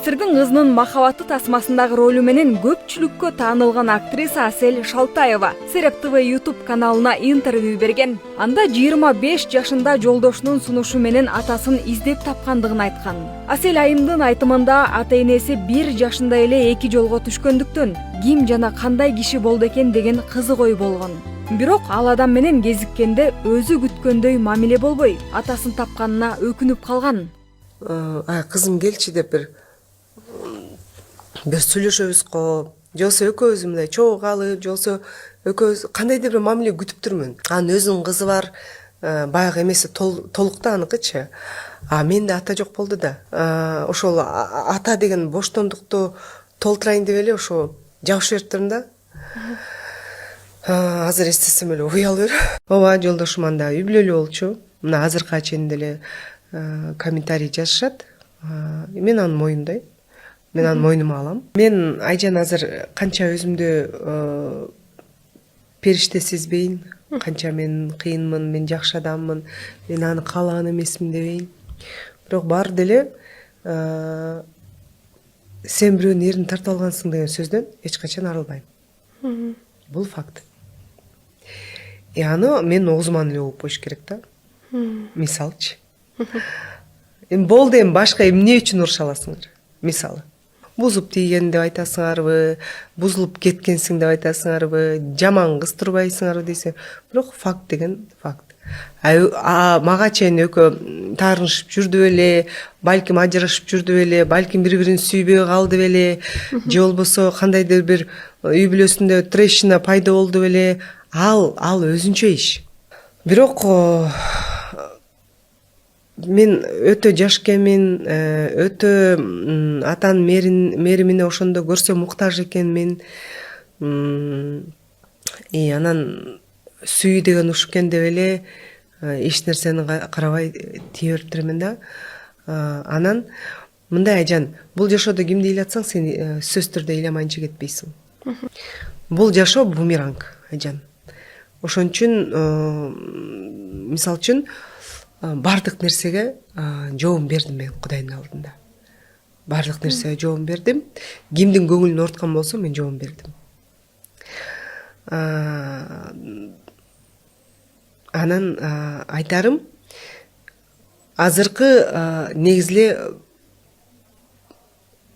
Батырдын кызынын махабаты тасмасындагы ролу менен көпчүлүккө таанылган актриса Асель Шалтаева Сереп ТВ YouTube каналына интервью берген. Анда 25 жашында жолдошунун сунушу менен атасын издеп тапкандыгын айткан. Асель айымдын айтымында ата-энеси 1 жашында эле 2 жолго түшкөндүктөн ким жана кандай киши болду экен деген кызык ой болгон. Бирок ал адам менен кезиккенде өзү күткөндөй мамиле болбой, атасын тапканына өкүнүп калган. Кызым келчи деп бир сүйлөшөбүз го, жолсо экөөбүз мындай чогуу калып, жолсо экөөбүз кандайдыр бир мамиле күтүп турмун. Анын өзүнүн кызы бар, баягы эмеси толукту аныкычы. Менде ата жок болду да. Ошол ата деген боштондукту толтурайын деп эле ошо жабышып берип турдум да. Азыр эстесем эле уялып берип. Ооба, жолдошум анда үй бүлөлүү болчу. Мына азыркыга чейин деле комментарий жазышат. Мен аны моюндайм. Мен аны мойнума алам. Мен Айжан азыр канча өзүмдү периште сезбейин, канча мен кыйынмын, мен жакшы адаммын, мен аны каалаган эмесмин дебейин. Бирок баары деле сен бирөөнүн эрин тартып алгансың деген сөздөн эч качан арылбайм. Бул факт. Аны мен оозуман эле угуп коюш керек да. Мисалчы. Эми болду, эми башка эмне үчүн уруша аласыңар? Мисалы, бузуп тийген деп айтасыңарбы, бузулуп кеткенсиң деп айтасыңарбы, жаман кыз турбайсыңарбы дейсиң. Бирок факт деген факт. Мага чейин экөө таарынышып жүрдү беле, балким ажырашып жүрдү беле, балким бири-бирин сүйбөй калды беле, же болбосо кандайдыр бир үй бүлөсүндө трещина пайда болду беле, ал өзүнчө иш. Бирок мен өтө жаш экенмин, өтө атанын меримине ошондо көрсө муктаж экенмин. Анан сүйүү деген уш экен деп эле эч нерсени карабай тие берип турмун да. Анан мындай: Айжан, бул жашоодо кимди ыйлатсаң, сен сөзсүз түрдө ыйламайынча кетпейсиң. Бул жашоо бумеранг, Айжан. Ошон үчүн мисалы үчүн бардык нерсеге жообун бердим мен Кудайдын алдында. Бардык нерсеге жообун бердим. Кимдин көңүлүн ооруткан болсо мен жообун бердим. Анан айтарым, азыркы негизи эле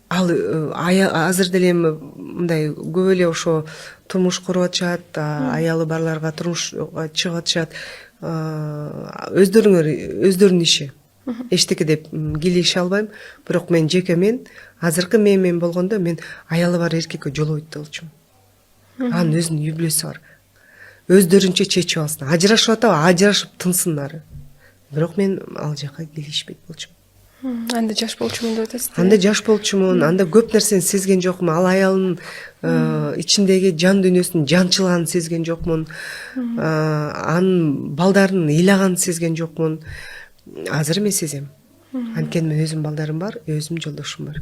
азыр деле эми мындай көп эле ошо турмуш куруп атышат, аялы барларга турмушка чыгып атышат. Өздөрүнүн иши. Эчтеке деп кийлеши албайм, бирок мен азыркы менен болгондо мен аялы бар эркекке жолобойт болчумун. Анын өзүнүн үй бүлөсү бар. Өздөрүнчө чечип алсын. Ажырашып атабы, ажырашып тынсындар. Бирок мен ал жака кийлешпейт болчумун. Анда жаш болчумун деп атасыз. Анда жаш болчумун, анда көп нерсени сезген жокмун. Ал аялынын ичиндеги жан дүйнөсүнүн жанчылыгын сезген жокмун. Анын балдарын ыйлаганын сезген жокмун. Азыр эми сезем. Анткени мен өзүмдүн балдарым бар, өзүмдүн жолдошум бар.